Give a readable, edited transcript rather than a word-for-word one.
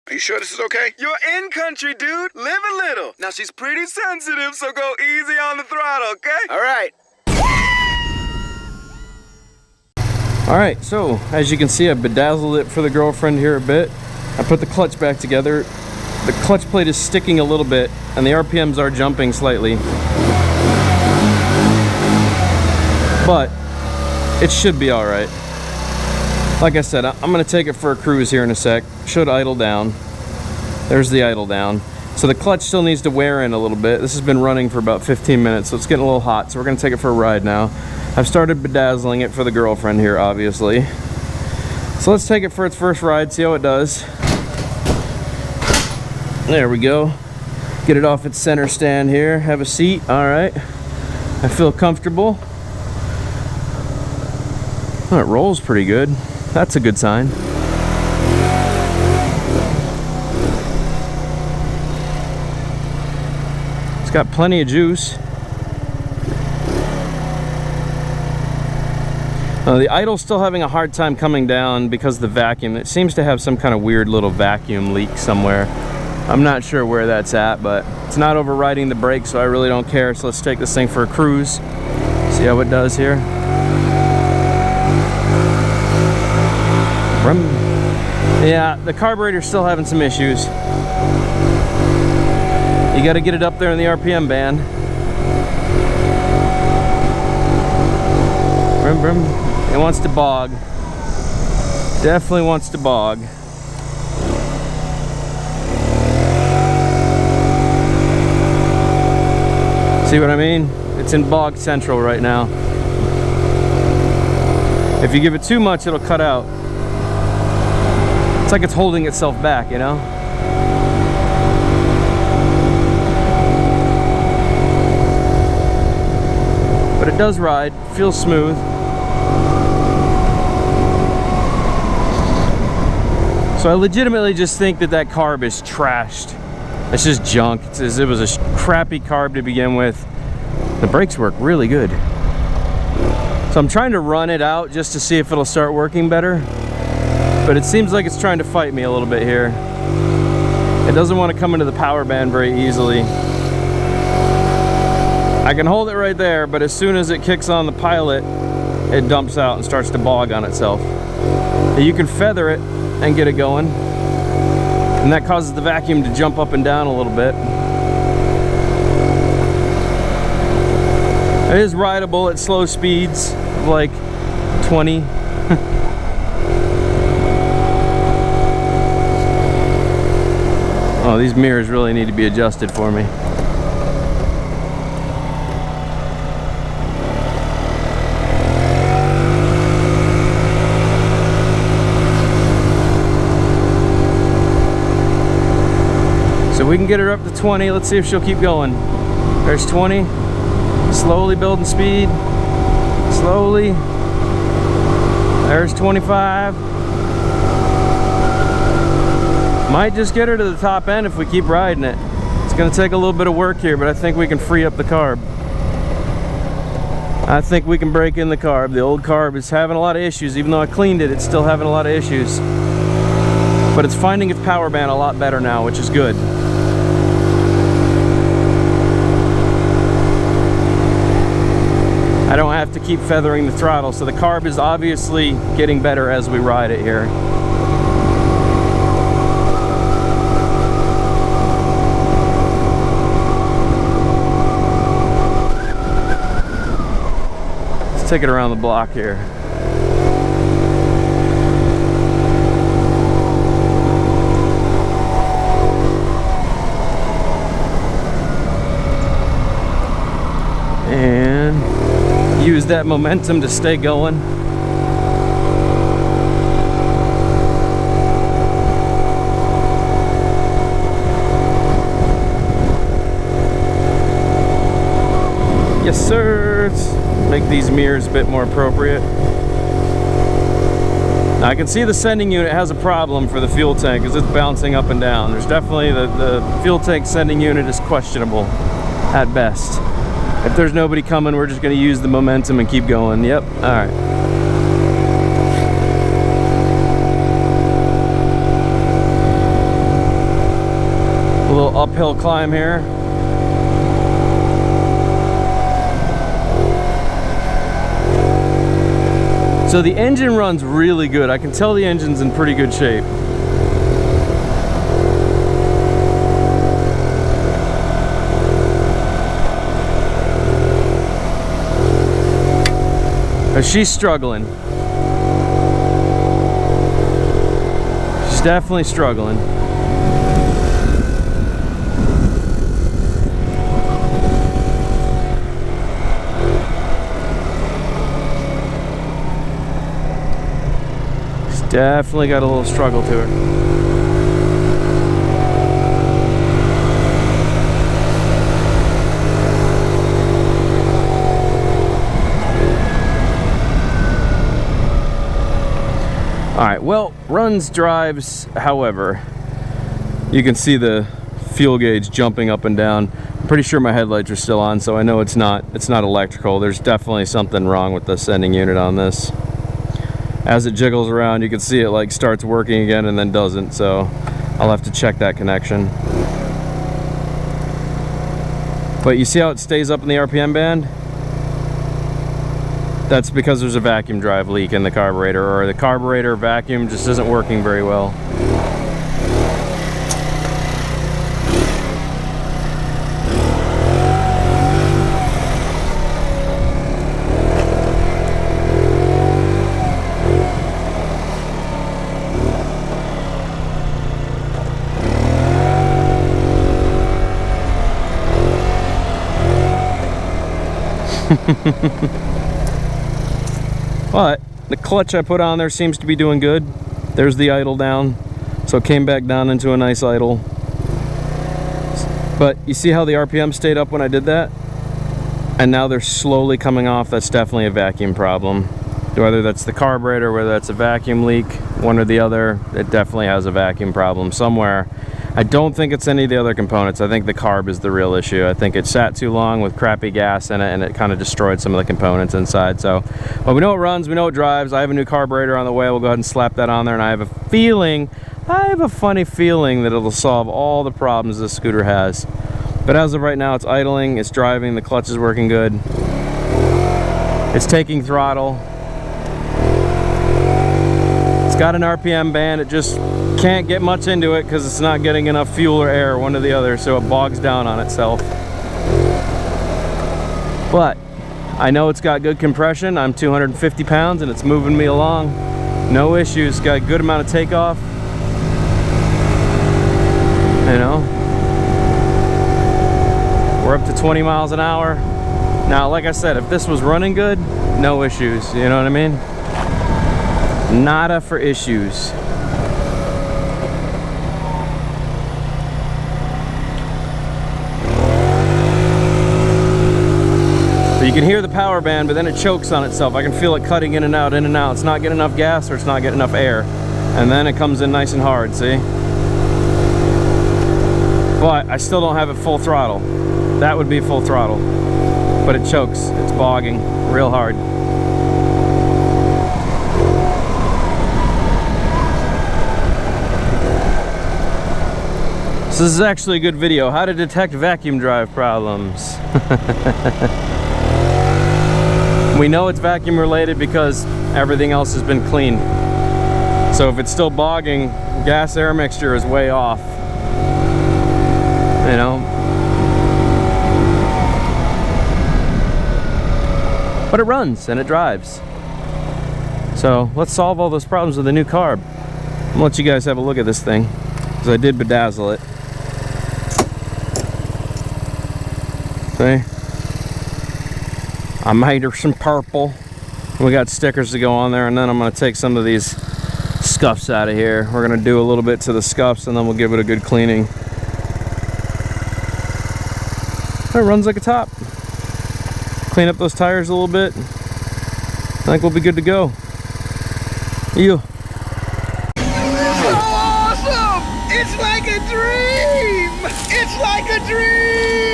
Are you sure this is okay? You're in country, dude. Live a little. Now, she's pretty sensitive, so go easy on the throttle, okay? All right. Alright, so as you can see, I bedazzled it for the girlfriend here a bit. I put the clutch back together. The clutch plate is sticking a little bit and the RPMs are jumping slightly. But it should be alright. Like I said, I'm going to take it for a cruise here in a sec. Should idle down. There's the idle down. So the clutch still needs to wear in a little bit. This has been running for about 15 minutes, so it's getting a little hot. So we're going to take it for a ride now. I've started bedazzling it for the girlfriend here, obviously. So let's take it for its first ride, see how it does. There we go. Get it off its center stand here. Have a seat. All right. I feel comfortable. Oh, it rolls pretty good. That's a good sign. It's got plenty of juice. The idle's still having a hard time coming down because of the vacuum. It seems to have some kind of weird little vacuum leak somewhere. I'm not sure where that's at, but it's not overriding the brake, so I really don't care. So let's take this thing for a cruise. See how it does here. Yeah, the carburetor's still having some issues. You got to get it up there in the RPM band. Brum, brum. It wants to bog. Definitely wants to bog. See what I mean? It's in bog central right now. If you give it too much, it'll cut out. It's like it's holding itself back, you know? But it does ride, feels smooth. So I legitimately just think that that carb is trashed. It's just junk. It was a crappy carb to begin with. The brakes work really good. So I'm trying to run it out just to see if it'll start working better. But it seems like it's trying to fight me a little bit here. It doesn't want to come into the power band very easily. I can hold it right there, but as soon as it kicks on the pilot, it dumps out and starts to bog on itself. You can feather it and get it going, and that causes the vacuum to jump up and down a little bit. It is rideable at slow speeds of like 20. Oh, these mirrors really need to be adjusted for me. So we can get her up to 20. Let's see if she'll keep going. There's 20. Slowly building speed. Slowly. There's 25. Might just get her to the top end if we keep riding it. It's going to take a little bit of work here, but I think we can free up the carb. I think we can break in the carb. The old carb is having a lot of issues. Even though I cleaned it, it's still having a lot of issues. But it's finding its power band a lot better now, which is good. I don't have to keep feathering the throttle, so the carb is obviously getting better as we ride it here. Let's take it around the block here. And use that momentum to stay going. Yes, sir. Let's make these mirrors a bit more appropriate. Now, I can see the sending unit has a problem for the fuel tank because it's bouncing up and down. There's definitely the fuel tank sending unit is questionable at best. If there's nobody coming, we're just going to use the momentum and keep going. Yep. All right. little uphill climb here. So the engine runs really good. I can tell the engine's in pretty good shape. But she's struggling. She's definitely struggling. She's definitely got a little struggle to her. Alright, well, runs, drives, however, you can see the fuel gauge jumping up and down. I'm pretty sure my headlights are still on, so I know it's not electrical. There's definitely something wrong with the sending unit on this. As it jiggles around, you can see it like starts working again and then doesn't, so I'll have to check that connection. But you see how it stays up in the RPM band? That's because there's a vacuum drive leak in the carburetor, or the carburetor vacuum just isn't working very well. But the clutch I put on there seems to be doing good. There's the idle down, so it came back down into a nice idle. But you see how the RPM stayed up when I did that? And now they're slowly coming off. That's definitely a vacuum problem. Whether that's the carburetor, whether that's a vacuum leak, one or the other, it definitely has a vacuum problem somewhere. I don't think it's any of the other components. I think the carb is the real issue. I think it sat too long with crappy gas in it, and it kind of destroyed some of the components inside. So, but we know it runs, we know it drives. I have a new carburetor on the way. We'll go ahead and slap that on there, and I have a funny feeling that it'll solve all the problems this scooter has. But as of right now, it's idling, it's driving, the clutch is working good. It's taking throttle. It's got an RPM band. It just can't get much into it because it's not getting enough fuel or air, one or the other, so it bogs down on itself. But I know it's got good compression. I'm 250 pounds and it's moving me along. No issues. Got a good amount of takeoff. You know, we're up to 20 miles an hour. Now, like I said, if this was running good, no issues. You know what I mean? Nada for issues. You can hear the power band, but then it chokes on itself. I can feel it cutting in and out, in and out. It's not getting enough gas or it's not getting enough air. And then it comes in nice and hard, see? But I still don't have it full throttle. That would be full throttle. But it chokes. It's bogging real hard. So this is actually a good video. How to detect vacuum drive problems. We know it's vacuum related because everything else has been cleaned. So if it's still bogging, gas air mixture is way off. You know? But it runs and it drives. So let's solve all those problems with a new carb. I'm gonna let you guys have a look at this thing, because I did bedazzle it. See? I made her some purple. We got stickers to go on there, and then I'm going to take some of these scuffs out of here. We're going to do a little bit to the scuffs, and then we'll give it a good cleaning. It runs like a top. Clean up those tires a little bit. I think we'll be good to go. You. So awesome! It's like a dream! It's like a dream!